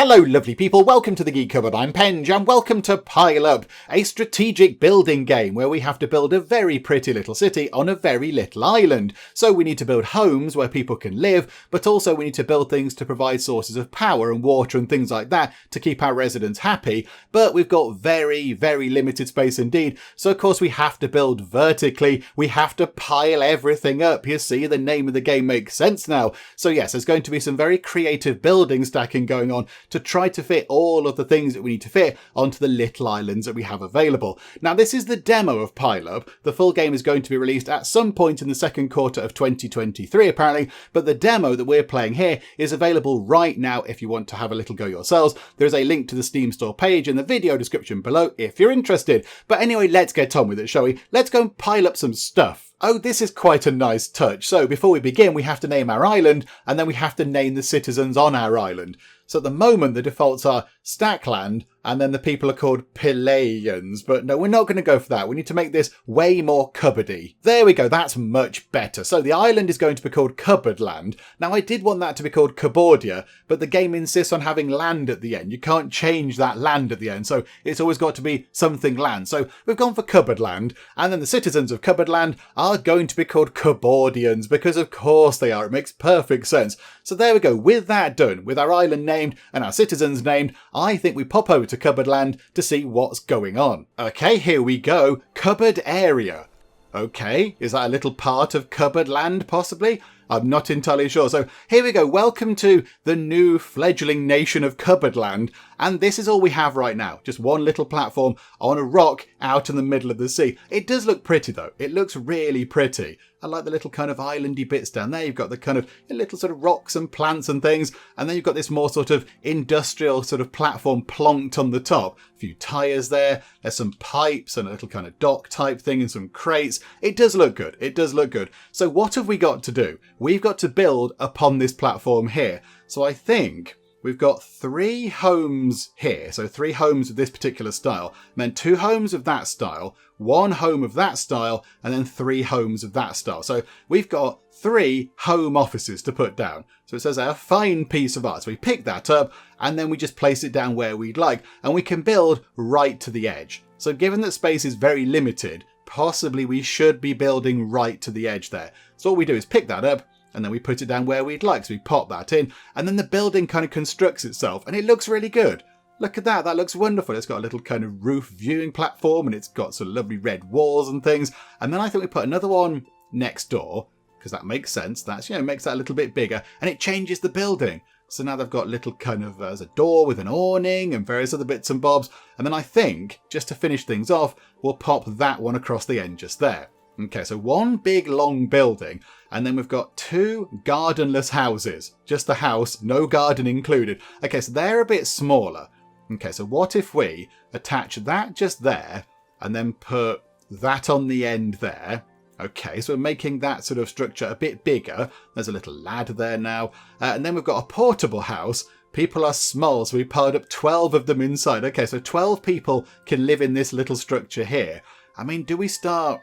Hello lovely people, welcome to the Geek Cupboard, I'm Penge, and welcome to Pile Up, a strategic building game where we have to build a very pretty little city on a very little island. So we need to build homes where people can live, but also we need to build things to provide sources of power and water and things like that to keep our residents happy. But we've got very, very limited space indeed, so of course we have to build vertically, we have to pile everything up. You see, the name of the game makes sense now. So yes, there's going to be some very creative building stacking going on to try to fit all of the things that we need to fit onto the little islands that we have available. Now, this is the demo of Pile Up. The full game is going to be released at some point in the second quarter of 2023, apparently, but the demo that we're playing here is available right now if you want to have a little go yourselves. There's a link to the Steam store page in the video description below if you're interested. But anyway, let's get on with it, shall we? Let's go and pile up some stuff. Oh, this is quite a nice touch. So before we begin, we have to name our island, and then we have to name the citizens on our island. So at the moment, the defaults are Stackland, and then the people are called Pilayans. But no, we're not going to go for that. We need to make this way more cupboardy. There we go. That's much better. So the island is going to be called Cupboardland. Now, I did want that to be called Cupboardia, but the game insists on having land at the end. You can't change that land at the end. So it's always got to be something land. So we've gone for Cupboardland. And then the citizens of Cupboardland are going to be called Cupboardians, because of course they are. It makes perfect sense. So there we go. With that done, with our island named and our citizens named, I think we pop over to Cupboardland to see what's going on. Okay, here we go. Cupboard area. Okay, is that a little part of Cupboardland possibly? I'm not entirely sure. So here we go. Welcome to the new fledgling nation of Cupboardland. And this is all we have right now. Just one little platform on a rock out in the middle of the sea. It does look pretty though. It looks really pretty. I like the little kind of islandy bits down there. You've got the kind of little sort of rocks and plants and things. And then you've got this more sort of industrial sort of platform plonked on the top. A few tyres there. There's some pipes and a little kind of dock type thing and some crates. It does look good. It does look good. So what have we got to do? We've got to build upon this platform here. So I think we've got 3 homes here. So 3 homes of this particular style. And then 2 homes of that style. 1 home of that style. And then 3 homes of that style. So we've got 3 home offices to put down. So it says a fine piece of art. So we pick that up and then we just place it down where we'd like. And we can build right to the edge. So given that space is very limited, possibly we should be building right to the edge there. So all we do is pick that up and then we put it down where we'd like. So we pop that in and then the building kind of constructs itself and it looks really good. Look at that. That looks wonderful. It's got a little kind of roof viewing platform and it's got some lovely red walls and things. And then I think we put another one next door because that makes sense. That's, makes that a little bit bigger and it changes the building. So now they've got little kind of, there's a door with an awning and various other bits and bobs. And then I think, just to finish things off, we'll pop that one across the end just there. Okay, so 1 big long building, and then we've got 2 gardenless houses. Just the house, no garden included. Okay, so they're a bit smaller. Okay, so what if we attach that just there, and then put that on the end there? Okay, so we're making that sort of structure a bit bigger. There's a little ladder there now. And then we've got a portable house. People are small, so we piled up 12 of them inside. Okay, so 12 people can live in this little structure here. I mean, do we start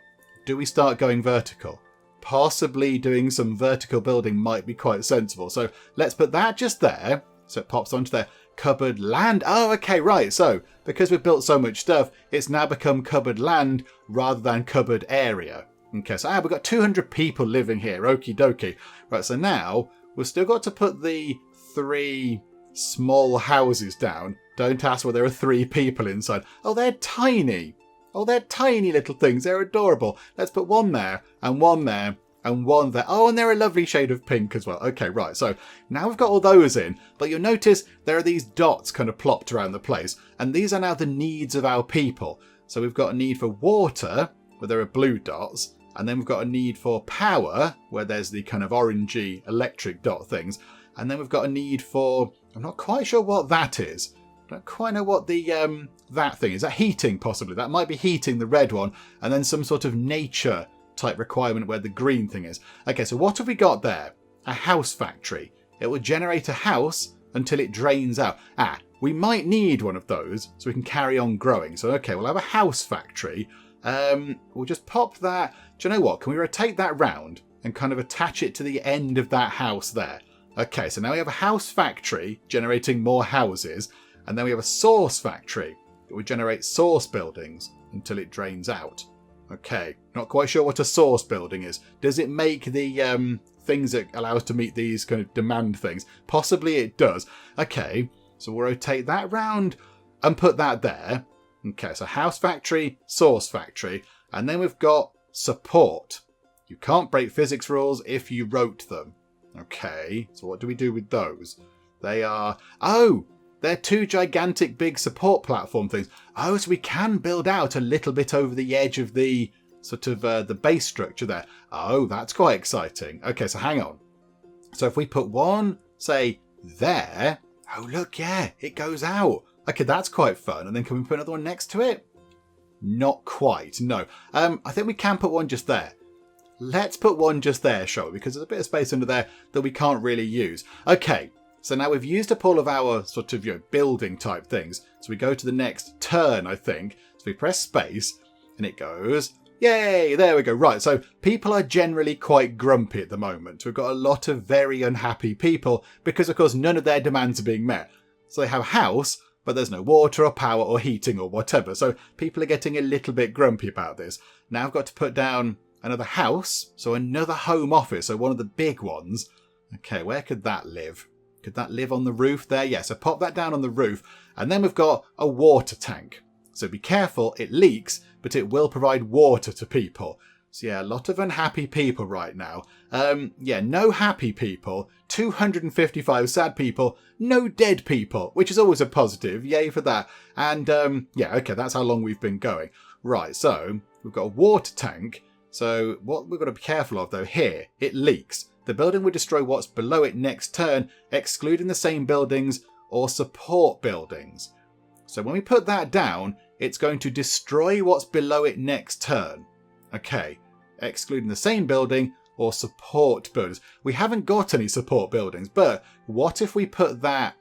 going vertical? Possibly doing some vertical building might be quite sensible. So let's put that just there. So it pops onto there. Cupboardland. Oh, okay, right. So because we've built so much stuff, it's now become Cupboardland rather than cupboard area. Okay, so we've got 200 people living here. Okie dokie. Right, so now we've still got to put the 3 small houses down. Don't ask why there are 3 people inside. Oh, they're tiny. Oh, they're tiny little things. They're adorable. Let's put 1 there and 1 there and 1 there. Oh, and they're a lovely shade of pink as well. Okay, right. So now we've got all those in, but you'll notice there are these dots kind of plopped around the place. And these are now the needs of our people. So we've got a need for water, where there are blue dots. And then we've got a need for power, where there's the kind of orangey electric dot things. And then we've got a need for, I'm not quite sure what that is. I don't quite know what the that thing is. That heating, possibly? That might be heating, the red one. And then some sort of nature type requirement where the green thing is. Okay, so what have we got there? A house factory. It will generate a house until it drains out. We might need one of those so we can carry on growing. So, okay, we'll have a house factory. We'll just pop that. Do you know what? Can we rotate that round and kind of attach it to the end of that house there? Okay, so now we have a house factory generating more houses, and then we have a source factory that would generate source buildings until it drains out. Okay, not quite sure what a source building is. Does it make the things that allow us to meet these kind of demand things? Possibly it does. Okay, so we'll rotate that round and put that there. Okay, so house factory, source factory, and then we've got support. You can't break physics rules if you wrote them. Okay, so what do we do with those? They are... Oh! They're two gigantic big support platform things. Oh, so we can build out a little bit over the edge of the sort of the base structure there. Oh, that's quite exciting. Okay, so hang on. So if we put one, say, there. Oh, look, yeah, it goes out. Okay, that's quite fun. And then can we put another one next to it? Not quite, no. I think we can put one just there. Let's put one just there, shall we? Because there's a bit of space under there that we can't really use. Okay. So now we've used up all of our sort of, building type things. So we go to the next turn, I think. So we press space and it goes, yay, there we go. Right, so people are generally quite grumpy at the moment. We've got a lot of very unhappy people because, of course, none of their demands are being met. So they have a house, but there's no water or power or heating or whatever. So people are getting a little bit grumpy about this. Now I've got to put down another house, so another home office, so one of the big ones. Okay, where could that live? Could that live on the roof there? Yeah, so pop that down on the roof. And then we've got a water tank. So be careful, it leaks, but it will provide water to people. So yeah, a lot of unhappy people right now. Yeah, no happy people, 255 sad people, no dead people, which is always a positive. Yay for that. And yeah, okay, that's how long we've been going. Right, so we've got a water tank. So what we've got to be careful of though here, it leaks. The building will destroy what's below it next turn, excluding the same buildings or support buildings. So when we put that down, it's going to destroy what's below it next turn. Okay, excluding the same building or support buildings. We haven't got any support buildings, but what if we put that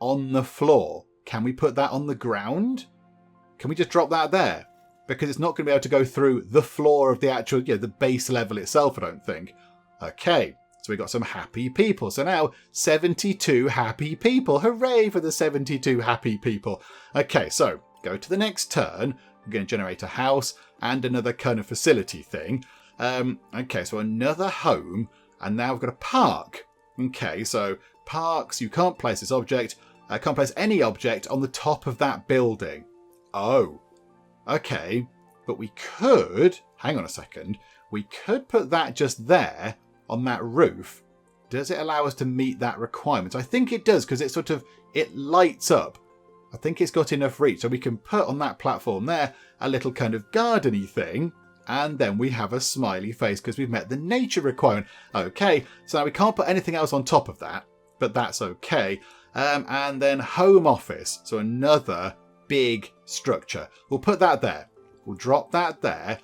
on the floor? Can we put that on the ground? Can we just drop that there? Because it's not going to be able to go through the floor of the actual, the base level itself, I don't think. Okay. So we got some happy people. So now 72 happy people. Hooray for the 72 happy people. Okay, so go to the next turn. We're going to generate a house and another kind of facility thing. Okay, so another home. And now we've got a park. Okay, so parks, you can't place this object. Can't place any object on the top of that building. Oh, okay. But we could, hang on a second. We could put that just there. On that roof. Does it allow us to meet that requirement? I think it does because it lights up. I think it's got enough reach so we can put on that platform there a little kind of garden-y thing and then we have a smiley face because we've met the nature requirement. Okay, so now we can't put anything else on top of that, but that's okay. And then home office, so another big structure. We'll put that there. We'll drop that there.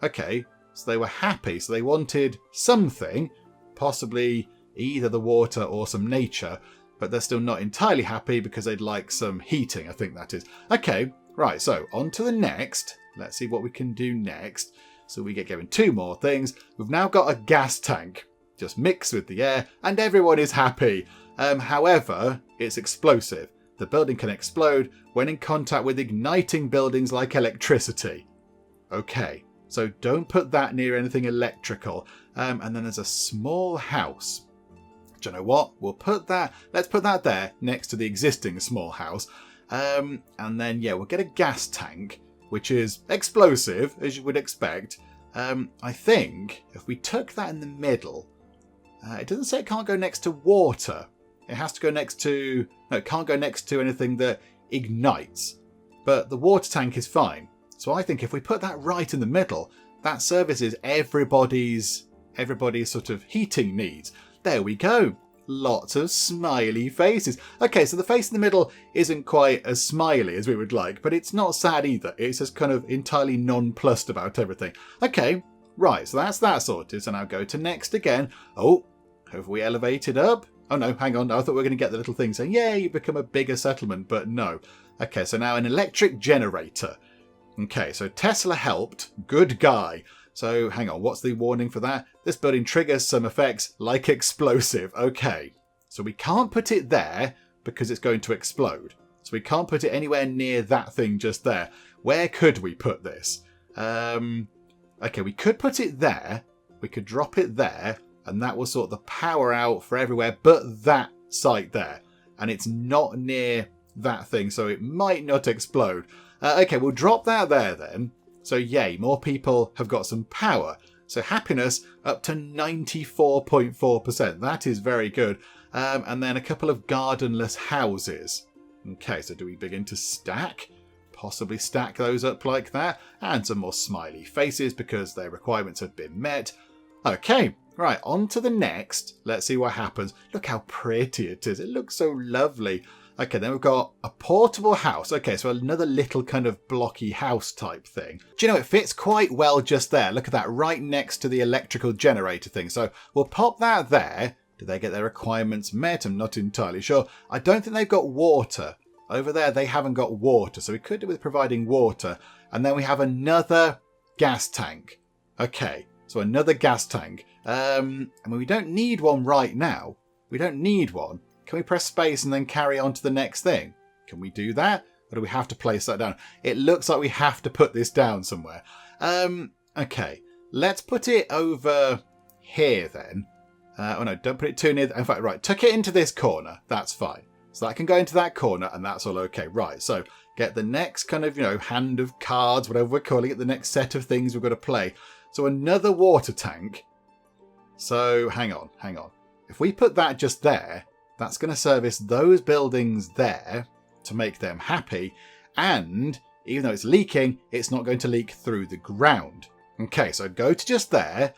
Okay. So they were happy, so they wanted something, possibly either the water or some nature, but they're still not entirely happy because they'd like some heating, I think that is. Okay, right, so on to the next. Let's see what we can do next. So we get given two more things. We've now got a gas tank, just mixed with the air, and everyone is happy. However, it's explosive. The building can explode when in contact with igniting buildings like electricity. Okay. So don't put that near anything electrical. And then there's a small house. Do you know what? Let's put that there next to the existing small house. And then, yeah, we'll get a gas tank, which is explosive, as you would expect. I think if we took that in the middle, it doesn't say it can't go next to water. It has to go next to... No, it can't go next to anything that ignites. But the water tank is fine. So I think if we put that right in the middle, that services everybody's sort of heating needs. There we go. Lots of smiley faces. Okay, so the face in the middle isn't quite as smiley as we would like, but it's not sad either. It's just kind of entirely nonplussed about everything. Okay, right, so that's that sorted. So now go to next again. Oh, have we elevated up? Oh no, hang on. I thought we were going to get the little thing saying, yay, you become a bigger settlement, but no. Okay, so now an electric generator. Okay, so Tesla helped. Good guy. So hang on, what's the warning for that? This building triggers some effects like explosive. Okay, So we can't put it there because it's going to explode. So we can't put it anywhere near that thing just there. Where could we put this? Okay, we could put it there. We could drop it there, and that will sort the power out for everywhere but that site there. And it's not near that thing, so it might not explode. Okay, we'll drop that there then. So yay, more people have got some power. So happiness up to 94.4%. That is very good. And then a couple of gardenless houses. Okay, so do we begin to stack? Possibly stack those up like that. And some more smiley faces because their requirements have been met. Okay, right, on to the next. Let's see what happens. Look how pretty it is. It looks so lovely. Okay, then we've got a portable house. Okay, so another little kind of blocky house type thing. Do you know, it fits quite well just there. Look at that, right next to the electrical generator thing. So we'll pop that there. Do they get their requirements met? I'm not entirely sure. I don't think they've got water. Over there, they haven't got water. So we could do with providing water. And then we have another gas tank. Okay, so another gas tank. I mean, we don't need one right now. We don't need one. Can we press space and then carry on to the next thing? Can we do that? Or do we have to place that down? It looks like we have to put this down somewhere. Okay, let's put it over here then. Oh no, don't put it too near. In fact, right, tuck it into this corner. That's fine. So that can go into that corner and that's all okay. Right, so get the next kind of, hand of cards, whatever we're calling it, the next set of things we've got to play. So another water tank. So hang on. If we put that just there, that's going to service those buildings there to make them happy. And even though it's leaking, it's not going to leak through the ground. Okay, so go to just there.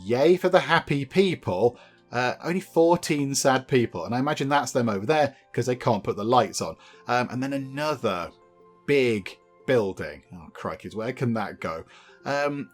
Yay for the happy people. Only 14 sad people. And I imagine that's them over there because they can't put the lights on. And then another big building. Oh, crikey, where can that go?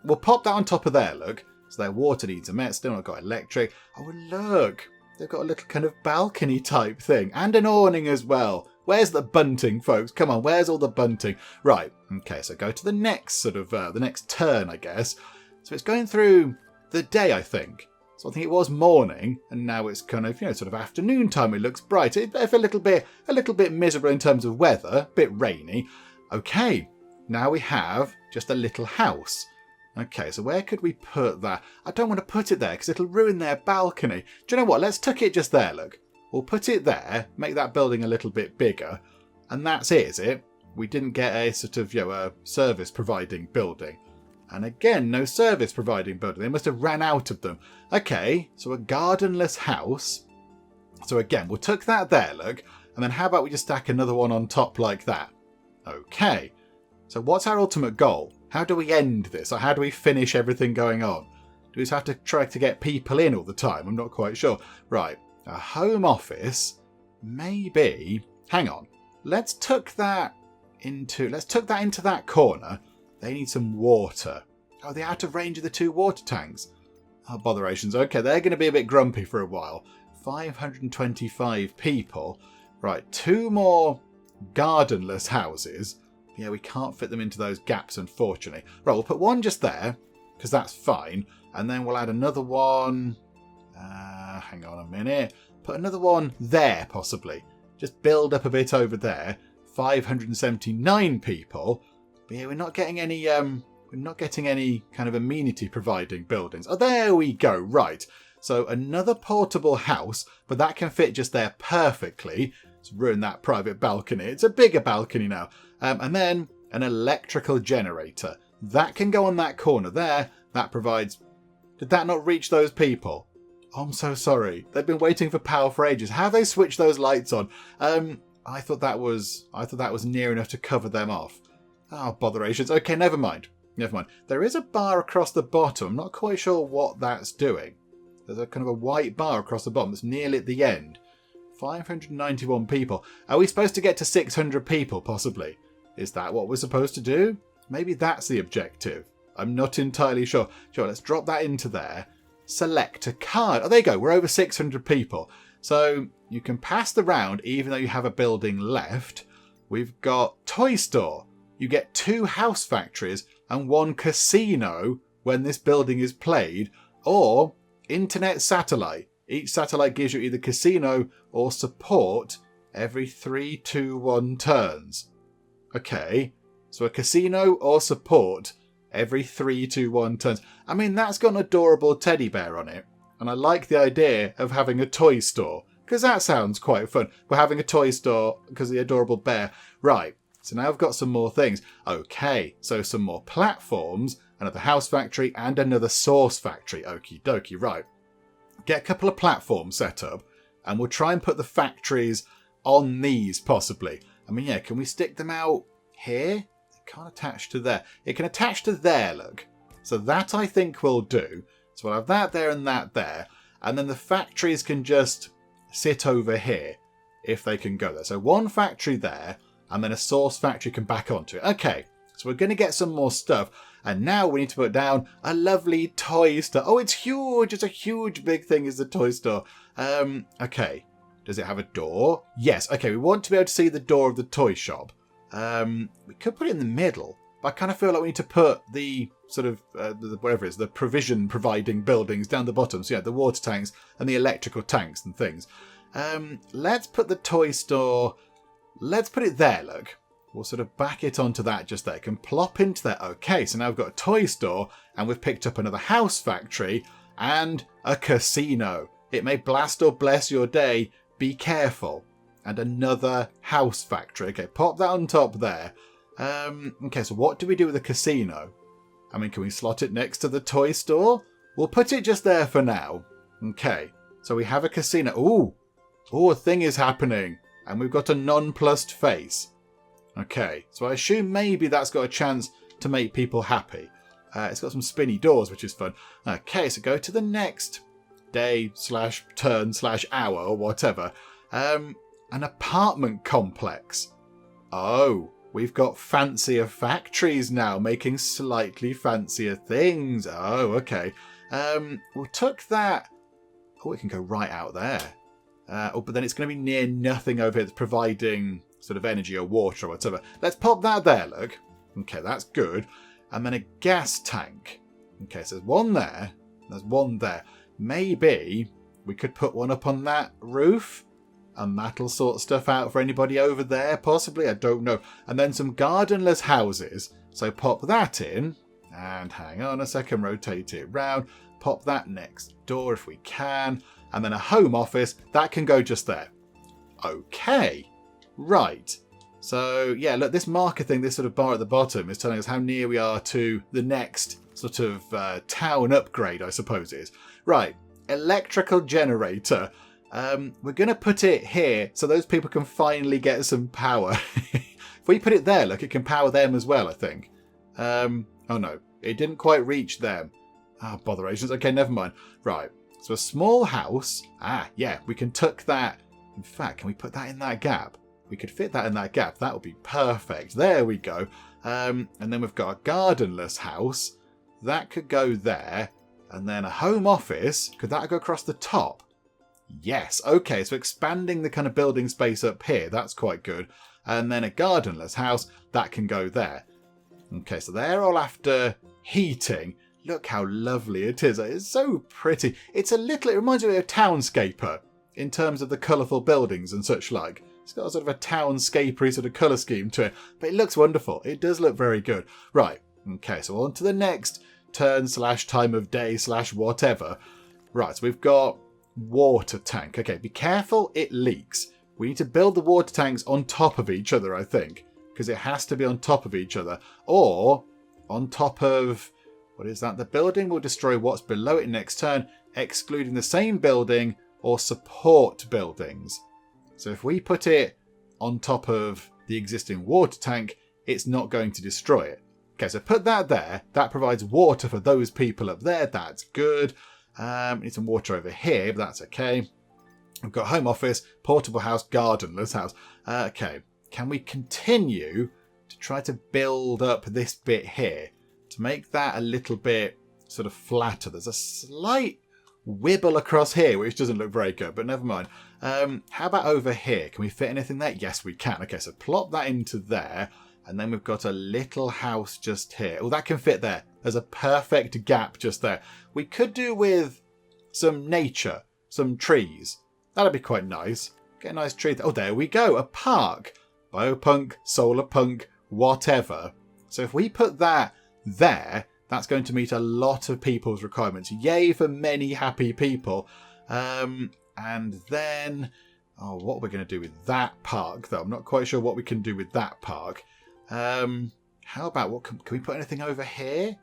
We'll pop that on top of there, look. So their water needs a met. Still not got electric. Oh, look. They've got a little kind of balcony type thing. And an awning as well. Where's the bunting, folks? Come on, where's all the bunting? Right, okay, so go to the next sort of, the next turn, I guess. So it's going through the day, I think. So I think it was morning, and now it's kind of, sort of afternoon time. It looks bright. It's a little bit miserable in terms of weather, a bit rainy. Okay, now we have just a little house. Okay, so where could we put that? I don't want to put it there because it'll ruin their balcony. Do you know what? Let's tuck it just there, look. We'll put it there, make that building a little bit bigger, and that's it, is it? We didn't get a sort of, a service providing building. And again, no service providing building. They must have ran out of them. Okay, so a gardenless house. So again, we'll tuck that there, look. And then how about we just stack another one on top like that? Okay. So what's our ultimate goal? How do we end this? Or how do we finish everything going on? Do we just have to try to get people in all the time? I'm not quite sure. Right, a home office, maybe. Hang on. Let's tuck that into that corner. They need some water. Oh, they're out of range of the two water tanks. Oh, botherations. Okay, they're going to be a bit grumpy for a while. 525 people. Right, 2 more gardenless houses. Yeah, we can't fit them into those gaps, unfortunately. Right, we'll put one just there, because that's fine. And then we'll add another one. Hang on a minute. Put another one there, possibly. Just build up a bit over there. 579 people. But yeah, we're not getting any kind of amenity providing buildings. Oh, there we go. Right. So another portable house, but that can fit just there perfectly. Let's ruin that private balcony. It's a bigger balcony now. And then an electrical generator. That can go on that corner there. That provides... Did that not reach those people? Oh, I'm so sorry. They've been waiting for power for ages. How have they switched those lights on? I thought that was near enough to cover them off. Oh, botherations. Okay, never mind. There is a bar across the bottom. I'm not quite sure what that's doing. There's a kind of a white bar across the bottom. It's nearly at the end. 591 people. Are we supposed to get to 600 people, possibly? Is that what we're supposed to do? Maybe that's the objective. I'm not entirely sure. Sure, let's drop that into there. Select a card. Oh, there you go. We're over 600 people. So you can pass the round even though you have a building left. We've got Toy Store. You get 2 house factories and 1 casino when this building is played. Or Internet Satellite. Each satellite gives you either casino or support every 3, 2, 1 turns. Okay, so a casino or support every 3, 2, 1 turns. I mean, that's got an adorable teddy bear on it. And I like the idea of having a toy store, because that sounds quite fun. We're having a toy store because of the adorable bear. Right, so now I've got some more things. Okay, so some more platforms, another house factory, and another source factory. Okie dokie, right. Get a couple of platforms set up, and we'll try and put the factories on these, possibly. I mean, yeah, can we stick them out here? It can't attach to there. It can attach to there, look. So that I think will do. So we'll have that there and that there. And then the factories can just sit over here if they can go there. So one factory there, and then a source factory can back onto it. Okay, so we're going to get some more stuff. And now we need to put down a lovely toy store. Oh, it's huge. It's a huge big thing is the toy store. Okay. Does it have a door? Yes. Okay, we want to be able to see the door of the toy shop. We could put it in the middle. But I kind of feel like we need to put the sort of, whatever it is, the provision providing buildings down the bottom. So yeah, the water tanks and the electrical tanks and things. Let's put the toy store, let's put it there, look. We'll sort of back it onto that just there. It can plop into there. Okay, so now we've got a toy store and we've picked up another house factory and a casino. It may blast or bless your day. Be careful. And another house factory. Okay, pop that on top there. Okay, so what do we do with the casino? I mean, can we slot it next to the toy store? We'll put it just there for now. Okay, so we have a casino. Ooh, a thing is happening. And we've got a nonplussed face. Okay, so I assume maybe that's got a chance to make people happy. It's got some spinny doors, which is fun. Okay, so go to the next day / turn / hour or whatever. An apartment complex. Oh, we've got fancier factories now, making slightly fancier things. Oh, okay. We'll tuck that. Oh, it can go right out there. But then it's going to be near nothing over here that's providing sort of energy or water or whatever. Let's pop that there, look. Okay, that's good. And then a gas tank. Okay, so there's one there. There's one there. Maybe we could put one up on that roof. And that'll sort stuff out for anybody over there, possibly. I don't know. And then some gardenless houses. So pop that in. And hang on a second, rotate it round. Pop that next door if we can. And then a home office. That can go just there. Okay. Right. So, yeah, look, this marker thing, this sort of bar at the bottom is telling us how near we are to the next sort of town upgrade, I suppose it is. Right. Electrical generator. We're going to put it here so those people can finally get some power. If we put it there, look, it can power them as well, I think. Oh no, it didn't quite reach them. Botherations. Okay, never mind. Right, so a small house. Yeah, we can tuck that. In fact, can we put that in that gap? We could fit that in that gap. That would be perfect. There we go. And then we've got a gardenless house. That could go there. And then a home office. Could that go across the top? Yes. Okay, so expanding the kind of building space up here. That's quite good. And then a gardenless house. That can go there. Okay, so they're all after heating. Look how lovely it is. It's so pretty. It reminds me of a townscaper in terms of the colourful buildings and such like. It's got a sort of a townscapery sort of colour scheme to it. But it looks wonderful. It does look very good. Right. Okay, so on to the next turn / time of day / whatever. Right, so we've got water tank. Okay, be careful, it leaks. We need to build the water tanks on top of each other, I think. Because it has to be on top of each other. Or on top of... What is that? The building will destroy what's below it next turn, excluding the same building or support buildings. So if we put it on top of the existing water tank, it's not going to destroy it. Okay, so put that there. That provides water for those people up there. That's good. Need some water over here, but that's okay. We've got home office, portable house, gardenless house. Okay, can we continue to try to build up this bit here to make that a little bit sort of flatter? There's a slight wibble across here, which doesn't look very good, but never mind. How about over here? Can we fit anything there? Yes, we can. Okay, so plop that into there. And then we've got a little house just here. Oh, that can fit there. There's a perfect gap just there. We could do with some nature. some trees. That'd be quite nice. Get a nice tree. Oh, there we go. A park. Biopunk, solar punk, whatever. So if we put that there, that's going to meet a lot of people's requirements. Yay for many happy people. And then, what are we going to do with that park, though? I'm not quite sure what we can do with that park. How about, can we put anything over here?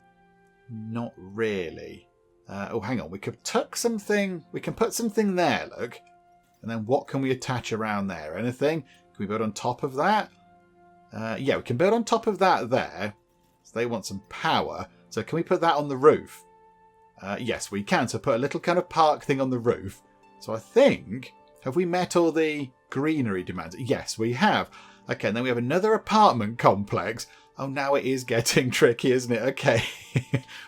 Not really. Hang on. We could tuck something. We can put something there, look. And then what can we attach around there? Anything? Can we build on top of that? Yeah, we can build on top of that there. So they want some power. So can we put that on the roof? Yes, we can. So put a little kind of park thing on the roof. So I think, have we met all the greenery demands? Yes, we have. Okay, and then we have another apartment complex. Oh, now it is getting tricky, isn't it? Okay.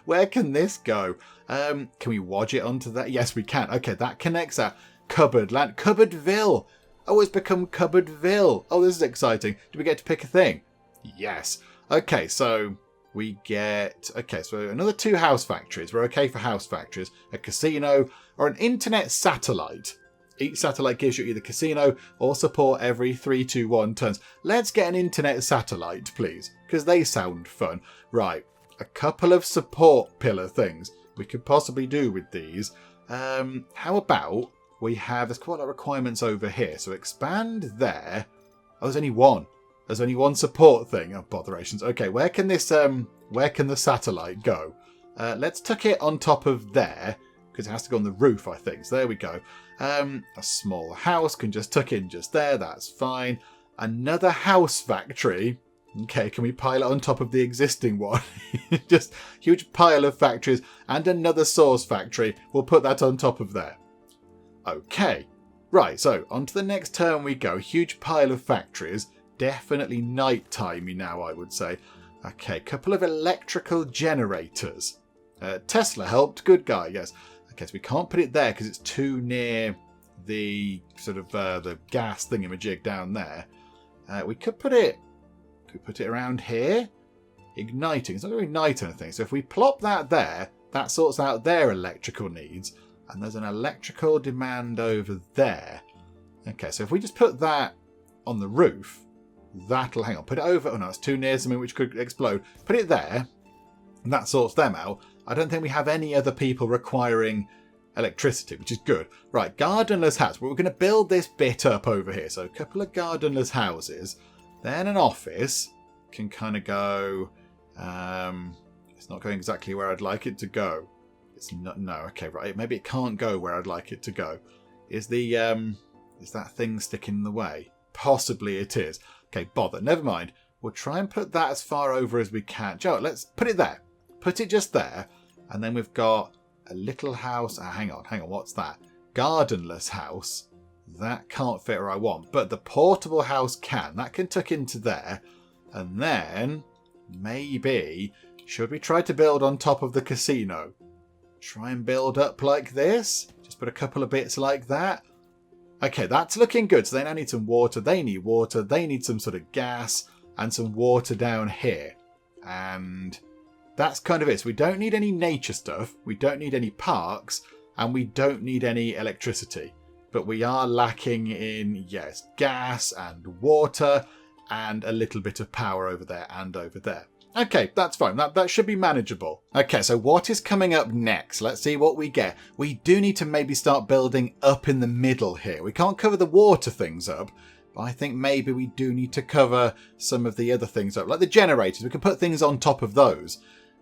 Where can this go? Can we wodge it onto that? Yes, we can. Okay, that connects our cupboard land. Cupboardville. Oh, it's become Cupboardville. Oh, this is exciting. Do we get to pick a thing? Yes. Okay, so we get... Okay, so another 2 house factories. We're okay for house factories. A casino or an internet satellite. Each satellite gives you either casino or support every 3-2-1 turns. Let's get an internet satellite, please, because they sound fun. Right, a couple of support pillar things we could possibly do with these. How about we have... There's quite a lot of requirements over here. So expand there. Oh, there's only one. There's only one support thing. Oh, botherations. Okay, where can this... where can the satellite go? Let's tuck it on top of there, because it has to go on the roof, I think. So there we go. A small house can just tuck in just there. That's fine. Another house factory. Okay, can we pile it on top of the existing one? Just huge pile of factories and another sauce factory. We'll put that on top of there. Okay. Right, so on to the next turn we go. Huge pile of factories. Definitely night-timey now, I would say. Okay, couple of electrical generators. Tesla helped. Good guy, yes. Okay, so we can't put it there because it's too near the sort of the gas thingamajig down there. We could put it around here. Igniting. It's not going to ignite anything. So if we plop that there, that sorts out their electrical needs. And there's an electrical demand over there. Okay, so if we just put that on the roof, that'll... Hang on, put it over... Oh no, it's too near something which could explode. Put it there, and that sorts them out. I don't think we have any other people requiring electricity, which is good. Right, gardenless house. But we're going to build this bit up over here. So a couple of gardenless houses. Then an office can kind of go... it's not going exactly where I'd like it to go. It's not... No, okay, right. Maybe it can't go where I'd like it to go. Is the... is that thing sticking in the way? Possibly it is. Okay, bother. Never mind. We'll try and put that as far over as we can. Joe, let's put it there. Put it just there. And then we've got a little house. Hang on. What's that? Gardenless house. That can't fit where I want. But the portable house can. That can tuck into there. And then, maybe, should we try to build on top of the casino? Try and build up like this. Just put a couple of bits like that. Okay, that's looking good. So they now need some water. They need water. They need some sort of gas and some water down here. And that's kind of it. So we don't need any nature stuff. We don't need any parks. And we don't need any electricity. But we are lacking in, yes, gas and water and a little bit of power over there and over there. Okay, that's fine. That should be manageable. Okay, so what is coming up next? Let's see what we get. We do need to maybe start building up in the middle here. We can't cover the water things up, but I think maybe we do need to cover some of the other things up, like the generators. We can put things on top of those.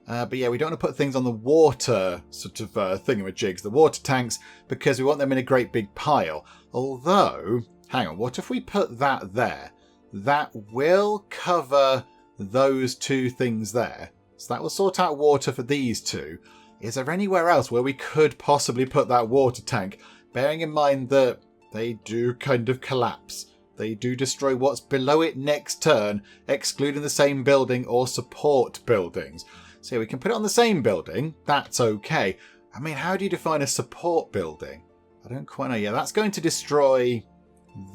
But yeah, we don't want to put things on the water sort of thingamajigs, the water tanks, because we want them in a great big pile. Although, hang on, what if we put that there? That will cover those two things there. So that will sort out water for these two. Is there anywhere else where we could possibly put that water tank? Bearing in mind that they do kind of collapse. They do destroy what's below it next turn, excluding the same building or support buildings. So yeah, we can put it on the same building. That's okay. I mean, how do you define a support building? I don't quite know. Yeah, that's going to destroy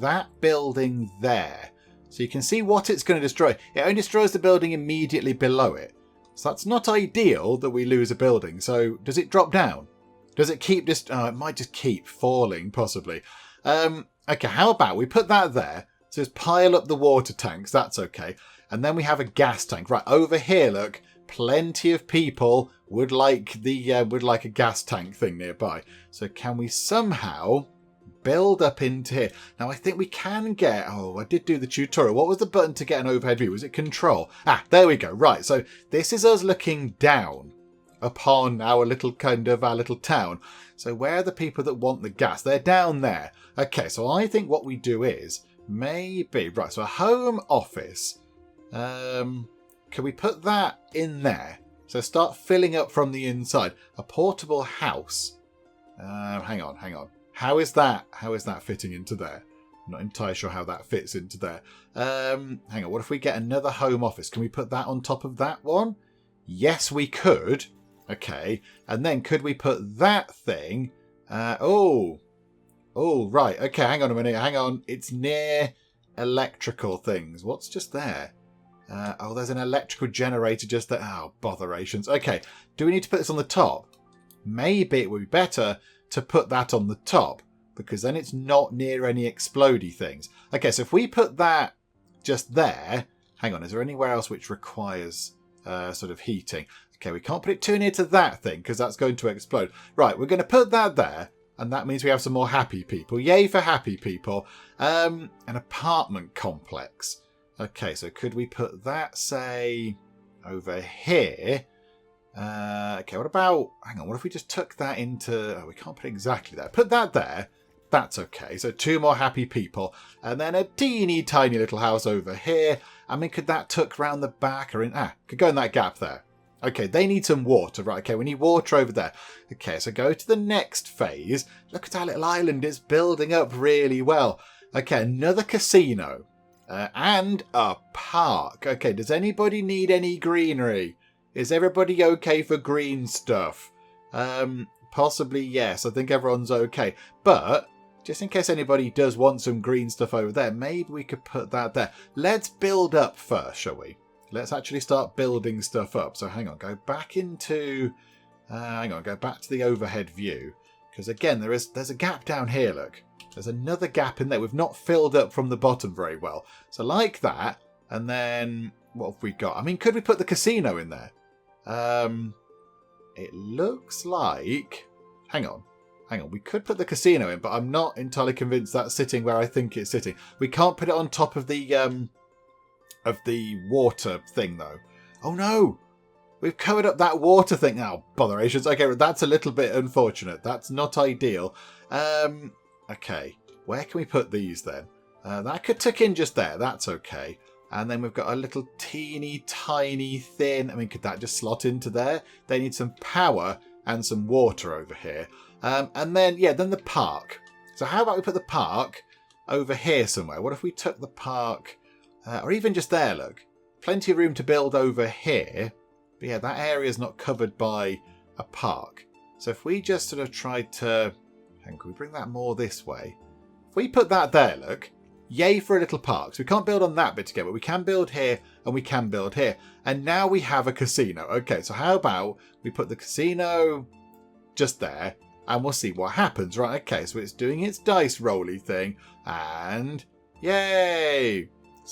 that building there. So you can see what it's going to destroy. It only destroys the building immediately below it. So that's not ideal that we lose a building. So does it drop down? Does it keep just... Oh, it might just keep falling, possibly. Okay, how about we put that there. So just pile up the water tanks. That's okay. And then we have a gas tank. Right, over here, look. Plenty of people would like a gas tank thing nearby. So can we somehow build up into here? Now, I think we can get... Oh, I did do the tutorial. What was the button to get an overhead view? Was it control? Ah, there we go. Right, so this is us looking down upon our little town. So where are the people that want the gas? They're down there. Okay, so I think what we do is maybe... Right, so a home office. Can we put that in there? So start filling up from the inside. A portable house. Hang on. How is that fitting into there? I'm not entirely sure how that fits into there. Hang on. What if we get another home office? Can we put that on top of that one? Yes, we could. Okay. And then could we put that thing... Oh, right. Okay, hang on a minute. Hang on. It's near electrical things. What's just there? There's an electrical generator just there. Oh, botherations. Okay, do we need to put this on the top? Maybe it would be better to put that on the top, because then it's not near any explodey things. Okay, so if we put that just there... Hang on, is there anywhere else which requires sort of heating? Okay, we can't put it too near to that thing, because that's going to explode. Right, we're going to put that there, and that means we have some more happy people. Yay for happy people. An apartment complex. Okay, so could we put that, say, over here? Okay, what about... Hang on, what if we just took that into... Oh, we can't put it exactly there. Put that there. That's okay. So 2 more happy people. And then a teeny tiny little house over here. I mean, could that tuck round the back or in... could go in that gap there. Okay, they need some water. Right, okay, we need water over there. Okay, so go to the next phase. Look at our little island. It's building up really well. Okay, another casino. And a park. Okay, does anybody need any greenery? Is everybody okay for green stuff? Possibly yes. I think everyone's okay. But just in case anybody does want some green stuff over there, maybe we could put that there. Let's build up first, shall we? Let's actually start building stuff up. So hang on, go back into... go back to the overhead view. Because again, there's a gap down here, look. There's another gap in there. We've not filled up from the bottom very well. So like that. And then what have we got? I mean, could we put the casino in there? It looks like... Hang on. We could put the casino in, but I'm not entirely convinced that's sitting where I think it's sitting. We can't put it on top of the water thing, though. Oh, no. We've covered up that water thing now. Botherations. Okay, that's a little bit unfortunate. That's not ideal. Okay, where can we put these then? That could tuck in just there. That's okay. And then we've got a little teeny tiny thin... I mean, could that just slot into there? They need some power and some water over here. And then, then the park. So how about we put the park over here somewhere? What if we took the park... or even just there, look. Plenty of room to build over here. But yeah, that area is not covered by a park. So if we just sort of tried to... Can we bring that more this way? If we put that there, look. Yay for a little park. So we can't build on that bit together. We can build here and we can build here. And now we have a casino. Okay, so how about we put the casino just there and we'll see what happens. Right, okay, so it's doing its dice rolly thing. And yay!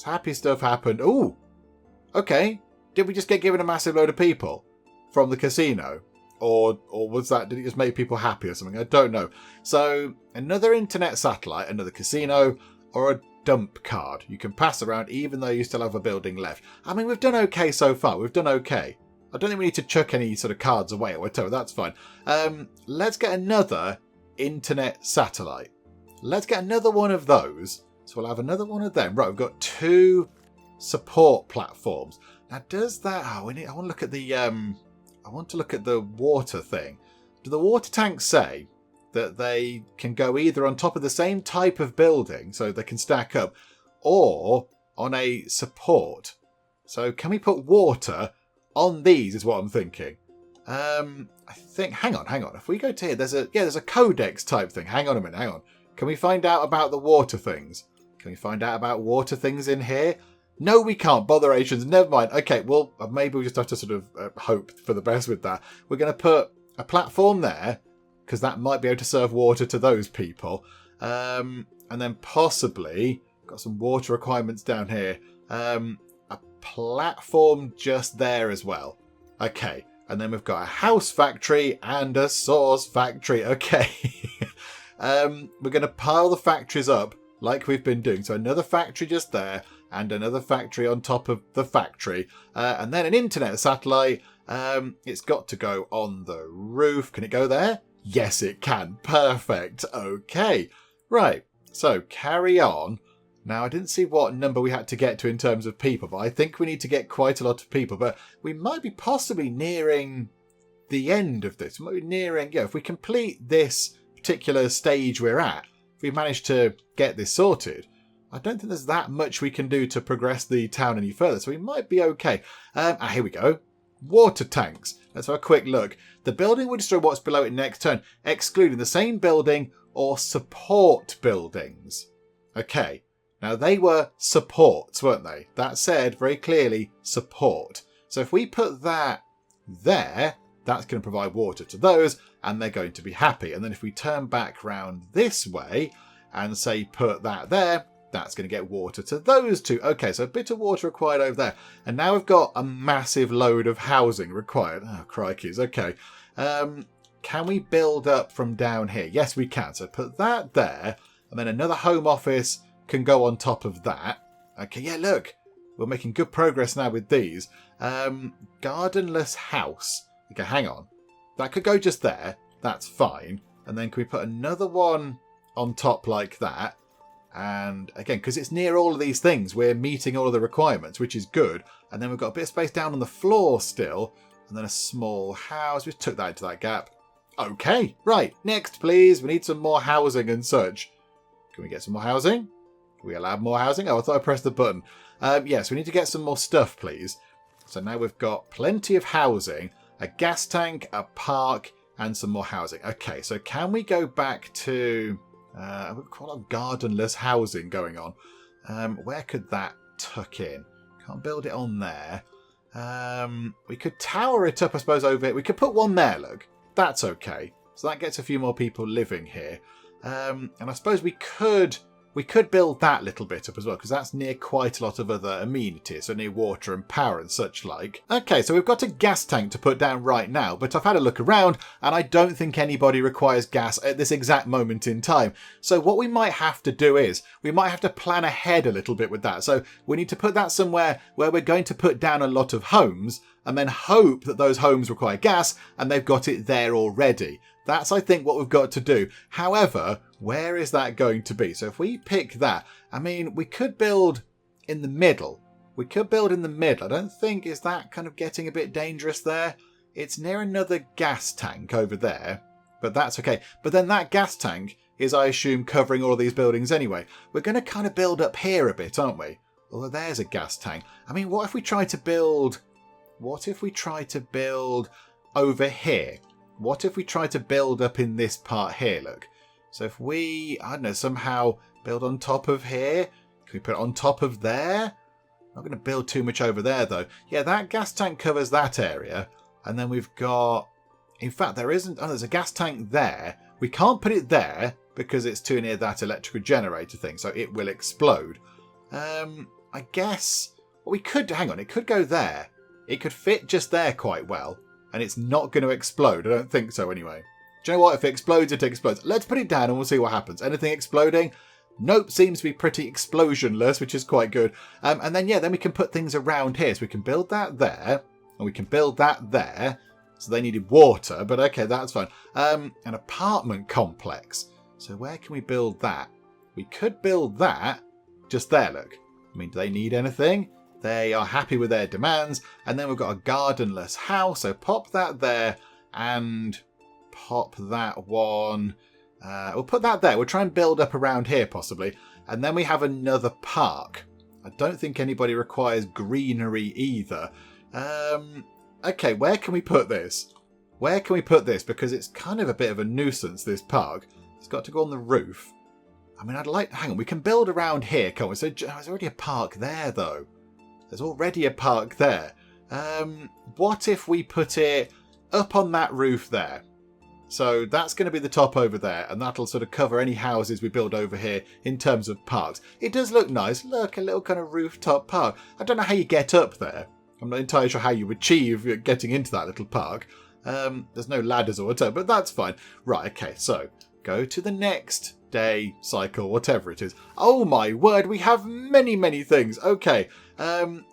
Happy stuff happened. Ooh! Okay. Did we just get given a massive load of people from the casino? Or was that, did it just make people happy or something? I don't know. So, another internet satellite, another casino, or a dump card. You can pass around even though you still have a building left. I mean, we've done okay so far. We've done okay. I don't think we need to chuck any sort of cards away or whatever. That's fine. Let's get another internet satellite. Let's get another one of those. So we'll have another one of them. Right, we've got 2 support platforms. Now, does that... I want to look at the... I want to look at the water thing. Do the water tanks say that they can go either on top of the same type of building, so they can stack up, or on a support? So can we put water on these is what I'm thinking. I think... Hang on. If we go to here, there's a codex type thing. Hang on a minute, hang on. Can we find out about the water things? Can we find out about water things in here? No, we can't. Botherations. Never mind. Okay, well, maybe we just have to sort of hope for the best with that. We're going to put a platform there, because that might be able to serve water to those people. And then possibly, got some water requirements down here. A platform just there as well. Okay, and then we've got a house factory and a sauce factory. Okay. We're going to pile the factories up like we've been doing. So another factory just there and another factory on top of the factory. And then an internet satellite. It's got to go on the roof. Can it go there? Yes, it can. Perfect. Okay. Right. So carry on. Now, I didn't see what number we had to get to in terms of people, but I think we need to get quite a lot of people. But we might be possibly nearing the end of this. We might be nearing, if we complete this particular stage we're at, if we manage to get this sorted, I don't think there's that much we can do to progress the town any further. So we might be okay. Here we go. Water tanks. Let's have a quick look. The building will destroy what's below it next turn, excluding the same building or support buildings. Okay. Now, they were supports, weren't they? That said very clearly support. So if we put that there, that's going to provide water to those, and they're going to be happy. And then if we turn back round this way and say put that there, that's going to get water to those two. Okay, so a bit of water required over there. And now we've got a massive load of housing required. Oh, crikeys. Okay. Can we build up from down here? Yes, we can. So put that there, and then another home office can go on top of that. Okay, yeah, look. We're making good progress now with these. Gardenless house. Okay, hang on. That could go just there. That's fine. And then can we put another one on top like that? And again, because it's near all of these things, we're meeting all of the requirements, which is good. And then we've got a bit of space down on the floor still. And then a small house. We took that into that gap. Okay, right. Next, please. We need some more housing and such. Can we get some more housing? Can we allow more housing? Oh, I thought I pressed the button. Yes, we need to get some more stuff, please. So now we've got plenty of housing, a gas tank, a park, and some more housing. Okay, so can we go back to... we've got a lot of gardenless housing going on. Where could that tuck in? Can't build it on there. We could tower it up, I suppose, over it. We could put one there, look. That's okay. So that gets a few more people living here. And I suppose we could build that little bit up as well, because that's near quite a lot of other amenities, so near water and power and such like. Okay, so we've got a gas tank to put down right now, but I've had a look around and I don't think anybody requires gas at this exact moment in time. So what we might have to do is, we might have to plan ahead a little bit with that. So we need to put that somewhere where we're going to put down a lot of homes and then hope that those homes require gas and they've got it there already. That's, I think, what we've got to do. However, where is that going to be? So if we pick that, I mean, we could build in the middle. We could build in the middle. I don't think, is that kind of getting a bit dangerous there? It's near another gas tank over there, but that's okay. But then that gas tank is, I assume, covering all of these buildings anyway. We're going to kind of build up here a bit, aren't we? Although there's a gas tank. I mean, what if we try to build... What if we try to build over here? What if we try to build up in this part here, look? So if we, I don't know, somehow build on top of here. Can we put it on top of there? Not going to build too much over there, though. Yeah, that gas tank covers that area. And then we've got... In fact, there isn't... Oh, there's a gas tank there. We can't put it there because it's too near that electrical generator thing, so it will explode. I guess... Well, we could... Hang on, it could go there. It could fit just there quite well. And it's not going to explode. I don't think so anyway. Do you know what? If it explodes, it explodes. Let's put it down and we'll see what happens. Anything exploding? Nope, seems to be pretty explosionless, which is quite good. And then, yeah, then we can put things around here. So we can build that there. And we can build that there. So they needed water, but okay, that's fine. An apartment complex. So where can we build that? We could build that just there, look. I mean, do they need anything? They are happy with their demands. And then we've got a gardenless house. So pop that there and pop that one. We'll put that there. We'll try and build up around here possibly. And then we have another park. I don't think anybody requires greenery either. Okay, where can we put this? Where can we put this? Because it's kind of a bit of a nuisance, this park. It's got to go on the roof. I mean, I'd like... Hang on, we can build around here, can't we? So there's already a park there, though. There's already a park there. What if we put it up on that roof there? So that's going to be the top over there, and that'll sort of cover any houses we build over here in terms of parks. It does look nice. Look, a little kind of rooftop park. I don't know how you get up there. I'm not entirely sure how you achieve getting into that little park. There's no ladders or whatever, but that's fine. Right, okay, so go to the next day, cycle, whatever it is. Oh my word, we have many, many things. Okay,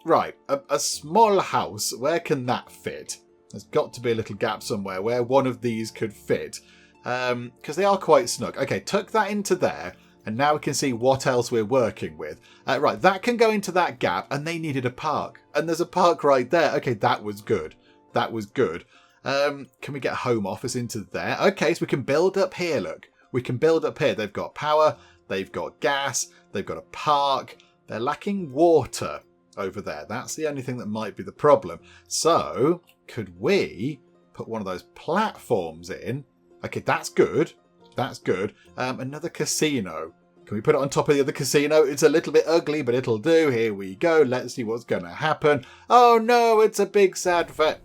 right, a small house, where can that fit? There's got to be a little gap somewhere where one of these could fit. Because they are quite snug. Okay, tuck that into there. And now we can see what else we're working with. Right, that can go into that gap. And they needed a park. And there's a park right there. Okay, that was good. That was good. Can we get a home office into there? Okay, so we can build up here, look. We can build up here. They've got power. They've got gas. They've got a park. They're lacking water over there. That's the only thing that might be the problem. So could we put one of those platforms in? Okay, that's good. That's good. Another casino. Can we put it on top of the other casino? It's a little bit ugly, but it'll do. Here we go. Let's see what's going to happen. Oh no, it's a big sad fact.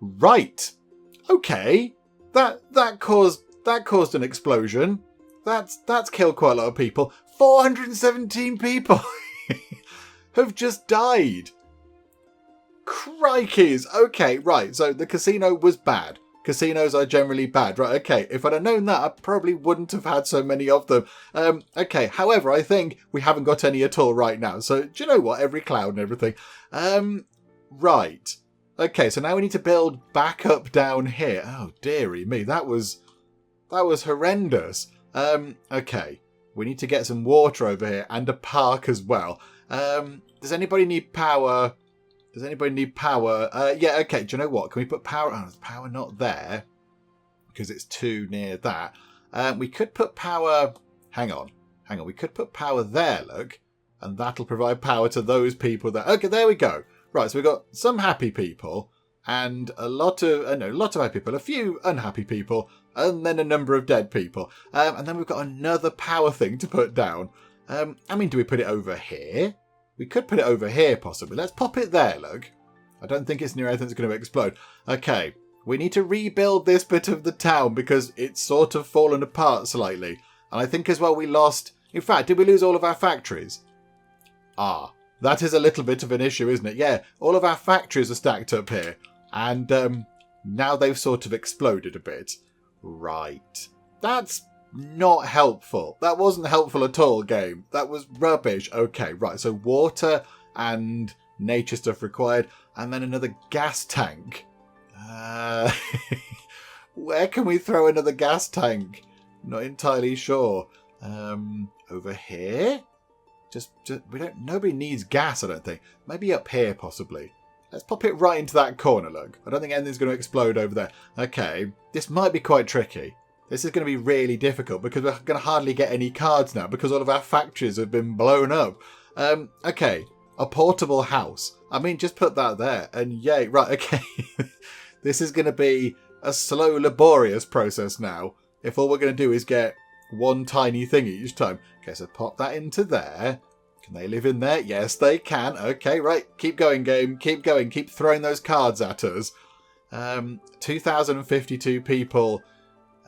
Right. Okay. That caused an explosion. That's killed quite a lot of people. 417 people have just died. Crikeys. Okay, right. So the casino was bad. Casinos are generally bad. Right, okay. If I'd have known that, I probably wouldn't have had so many of them. Okay, however, I think we haven't got any at all right now. So, do you know what? Every cloud and everything. Right. Okay, so now we need to build back up down here. Oh, dearie me. That was horrendous. Okay. We need to get some water over here and a park as well. Does anybody need power? Does anybody need power? Yeah, okay. Do you know what? Can we put power? Oh, there's power not there because it's too near that. We could put power. Hang on. We could put power there, look. And that'll provide power to those people there. Okay, there we go. Right, so we've got some happy people and a lot of happy people, a few unhappy people, and then a number of dead people. And then we've got another power thing to put down. I mean, do we put it over here? We could put it over here, possibly. Let's pop it there, look. I don't think it's near anything that's going to explode. Okay, we need to rebuild this bit of the town because it's sort of fallen apart slightly. And I think as well we lost... In fact, did we lose all of our factories? Ah, that is a little bit of an issue, isn't it? Yeah, all of our factories are stacked up here. And now they've sort of exploded a bit. Right. That's not helpful. That wasn't helpful at all, game. That was rubbish. Okay, right. So water and nature stuff required. And then another gas tank. Where can we throw another gas tank? Not entirely sure. Over here? Just nobody needs gas, I don't think. Maybe up here, possibly. Let's pop it right into that corner, look. I don't think anything's going to explode over there. Okay, this might be quite tricky. This is going to be really difficult because we're going to hardly get any cards now because all of our factories have been blown up. Okay, a portable house. I mean, just put that there and yay. Right, okay. This is going to be a slow, laborious process now. If all we're going to do is get one tiny thing each time. Okay, so pop that into there. Can they live in there? Yes, they can. Okay, right. Keep going, game. Keep going. Keep throwing those cards at us. 2,052 people.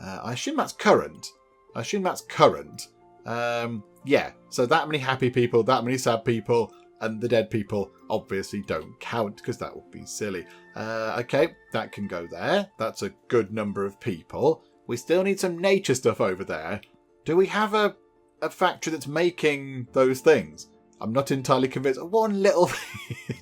I assume that's current. Yeah, so that many happy people, that many sad people, and the dead people obviously don't count because that would be silly. Okay, that can go there. That's a good number of people. We still need some nature stuff over there. Do we have a factory that's making those things? I'm not entirely convinced. One little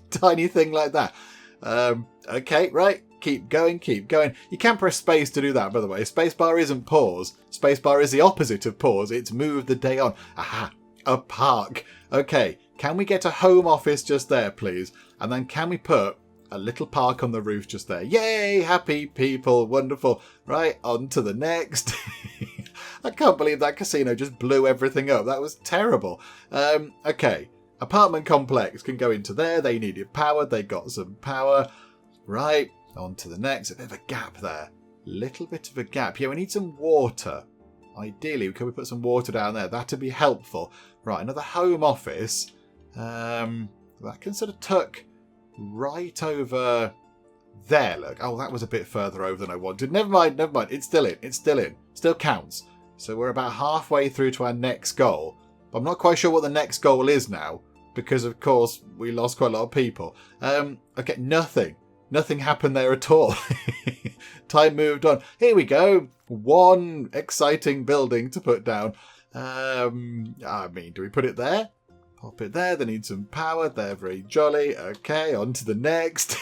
tiny thing like that. Okay, right. Keep going, keep going. You can press space to do that, by the way. Spacebar isn't pause. Spacebar is the opposite of pause. It's move the day on. Aha, a park. Okay, can we get a home office just there, please? And then can we put a little park on the roof just there? Yay, happy people, wonderful. Right, on to the next. I can't believe that casino just blew everything up. That was terrible. Okay, apartment complex can go into there. They needed power. They got some power. Right. On to the next. A bit of a gap there. Little bit of a gap. Yeah, we need some water. Ideally, could we put some water down there? That'd be helpful. Right, another home office. That can sort of tuck right over There, look. Oh, that was a bit further over than I wanted. Never mind. It's still in. Still counts. So we're about halfway through to our next goal. But I'm not quite sure what the next goal is now, because, of course, we lost quite a lot of people. Okay, nothing. Nothing happened there at all. Time moved on. Here we go. One exciting building to put down. I mean, do we put it there? Pop it there. They need some power. They're very jolly. Okay, on to the next.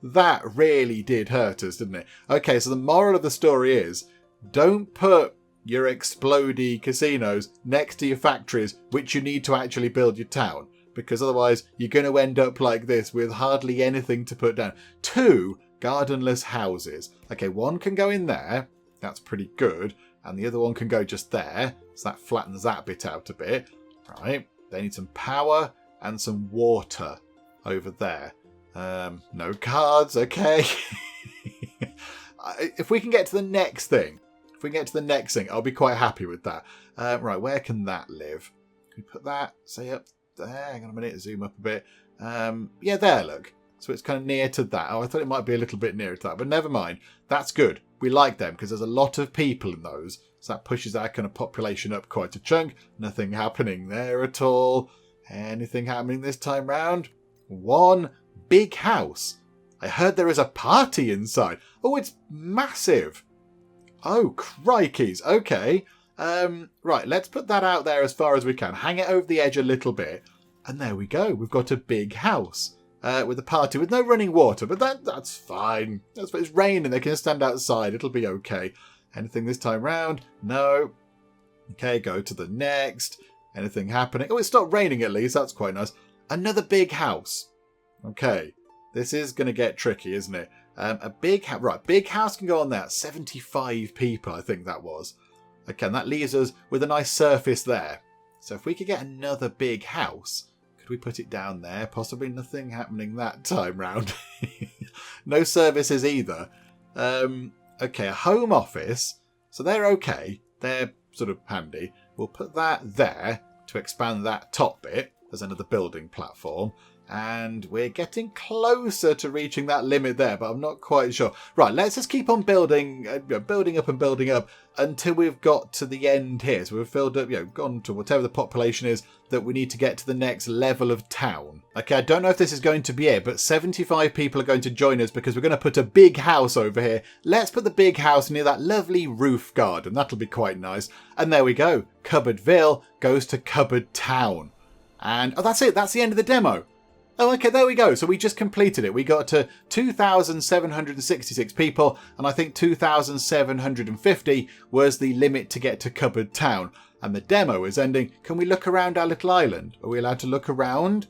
That really did hurt us, didn't it? Okay, so the moral of the story is, don't put your explodey casinos next to your factories, which you need to actually build your town, because otherwise you're going to end up like this with hardly anything to put down. 2 gardenless houses. Okay, one can go in there. That's pretty good. And the other one can go just there. So that flattens that bit out a bit. Right. They need some power and some water over there. No cards. Okay. If we can get to the next thing, I'll be quite happy with that. Right, where can that live? Can we put that, say, up there? Hang on a minute, zoom up a bit. Yeah, there, look. So it's kind of near to that. Oh, I thought it might be a little bit nearer to that, but never mind. That's good. We like them because there's a lot of people in those. So that pushes our kind of population up quite a chunk. Nothing happening there at all. Anything happening this time round? One big house. I heard there is a party inside. Oh, it's massive. Oh, crikeys. Okay. Right, let's put that out there as far as we can. Hang it over the edge a little bit. And there we go. We've got a big house with a party with no running water. But that's fine. It's raining. They can just stand outside. It'll be okay. Anything this time round? No. Okay, go to the next. Anything happening? Oh, it stopped raining at least. That's quite nice. Another big house. Okay. This is going to get tricky, isn't it? A big house. Right, big house can go on there. 75 people, I think that was. Okay, and that leaves us with a nice surface there. So if we could get another big house, could we put it down there? Possibly nothing happening that time round. No services either. Okay, a home office. So they're okay. They're sort of handy. We'll put that there to expand that top bit as another building platform. And we're getting closer to reaching that limit there, but I'm not quite sure. Right, let's just keep on building up until we've got to the end here. So we've filled up, gone to whatever the population is that we need to get to the next level of town. Okay, I don't know if this is going to be it, but 75 people are going to join us because we're going to put a big house over here. Let's put the big house near that lovely roof garden. That'll be quite nice. And there we go. Cupboardville goes to Cupboard Town. And, oh, that's it. That's the end of the demo. Oh, okay, there we go. So we just completed it. We got to 2,766 people, and I think 2,750 was the limit to get to Cupboard Town. And the demo is ending. Can we look around our little island? Are we allowed to look around?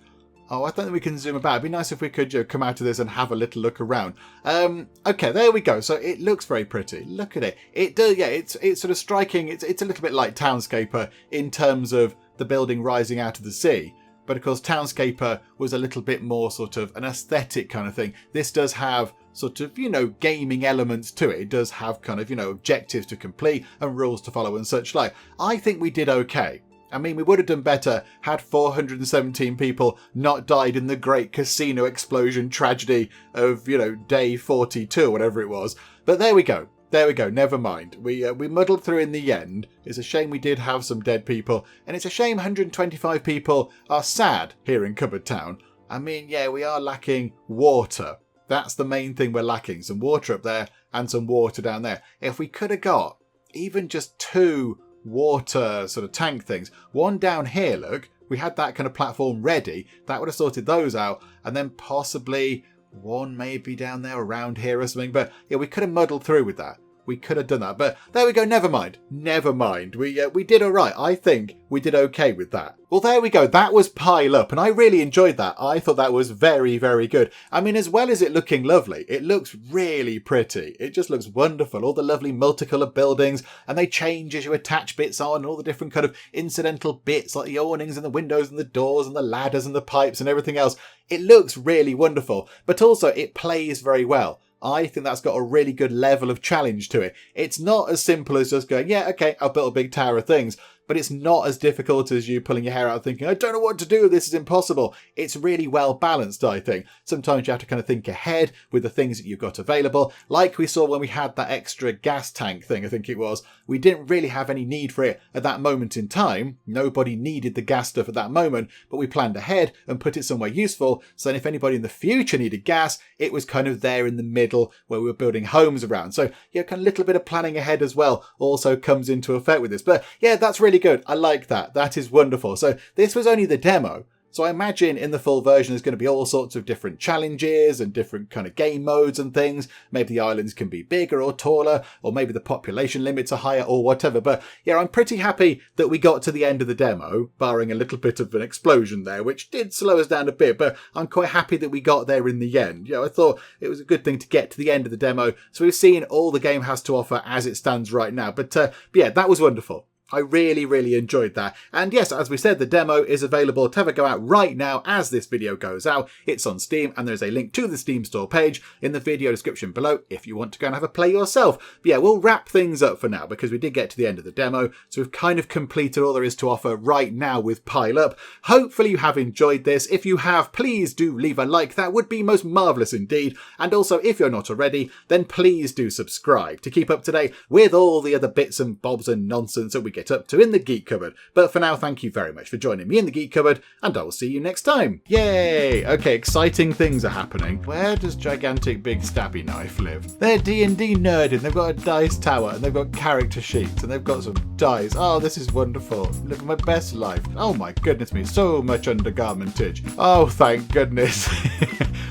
Oh, I don't think we can zoom about. It'd be nice if we could come out of this and have a little look around. Okay, there we go. So it looks very pretty. Look at it. It does, yeah, it's sort of striking. It's a little bit like Townscaper in terms of the building rising out of the sea. But of course, Townscaper was a little bit more sort of an aesthetic kind of thing. This does have sort of, gaming elements to it. It does have kind of, objectives to complete and rules to follow and such like. I think we did okay. I mean, we would have done better had 417 people not died in the great casino explosion tragedy of, day 42 or whatever it was. But there we go. There we go, never mind. We muddled through in the end. It's a shame we did have some dead people, and it's a shame 125 people are sad here in Cupboard Town. I mean, yeah, we are lacking water. That's the main thing we're lacking. Some water up there and some water down there. If we could have got even just 2 water sort of tank things, one down here, look, we had that kind of platform ready. That would have sorted those out, and then possibly one maybe down there around here or something. But yeah, we could have muddled through with that. We could have done that, but there we go. Never mind. We did all right. I think we did okay with that. Well, there we go. That was Pile Up, and I really enjoyed that. I thought that was very, very good. I mean, as well as it looking lovely, it looks really pretty. It just looks wonderful. All the lovely multicolored buildings, and they change as you attach bits on, and all the different kind of incidental bits like the awnings and the windows and the doors and the ladders and the pipes and everything else. It looks really wonderful, but also it plays very well. I think that's got a really good level of challenge to it. It's not as simple as just going, yeah, okay, I'll build a big tower of things. but it's not as difficult as you pulling your hair out thinking, I don't know what to do, this is impossible. It's really well balanced, I think. Sometimes you have to kind of think ahead with the things that you've got available. Like we saw when we had that extra gas tank thing, I think it was. We didn't really have any need for it at that moment in time. Nobody needed the gas stuff at that moment, but we planned ahead and put it somewhere useful. So then if anybody in the future needed gas, it was kind of there in the middle where we were building homes around. So yeah, kind of a little bit of planning ahead as well also comes into effect with this. But yeah, that's really good. I like that. That is wonderful. So this was only the demo. So I imagine in the full version there's going to be all sorts of different challenges and different kind of game modes and things. Maybe the islands can be bigger or taller, or maybe the population limits are higher or whatever. But yeah, I'm pretty happy that we got to the end of the demo, barring a little bit of an explosion there, which did slow us down a bit, but I'm quite happy that we got there in the end. I thought it was a good thing to get to the end of the demo. So we've seen all the game has to offer as it stands right now. But yeah, that was wonderful. I really, really enjoyed that. And yes, as we said, the demo is available to have a go out right now as this video goes out. It's on Steam, and there's a link to the Steam store page in the video description below if you want to go and have a play yourself. But yeah, we'll wrap things up for now because we did get to the end of the demo. So we've kind of completed all there is to offer right now with Pile Up. Hopefully you have enjoyed this. If you have, please do leave a like. That would be most marvellous indeed. And also, if you're not already, then please do subscribe to keep up to date with all the other bits and bobs and nonsense that we get up to in the Geek Cupboard. But for now, thank you very much for joining me in the Geek Cupboard, and I will see you next time. Yay! Okay, exciting things are happening. Where does gigantic big stabby knife live? They're D&D nerding. They've got a dice tower, and they've got character sheets, and they've got some dice. Oh, this is wonderful. Look at my best life. Oh my goodness me, so much undergarmentage. Oh, thank goodness.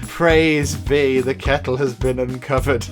Praise be, the kettle has been uncovered.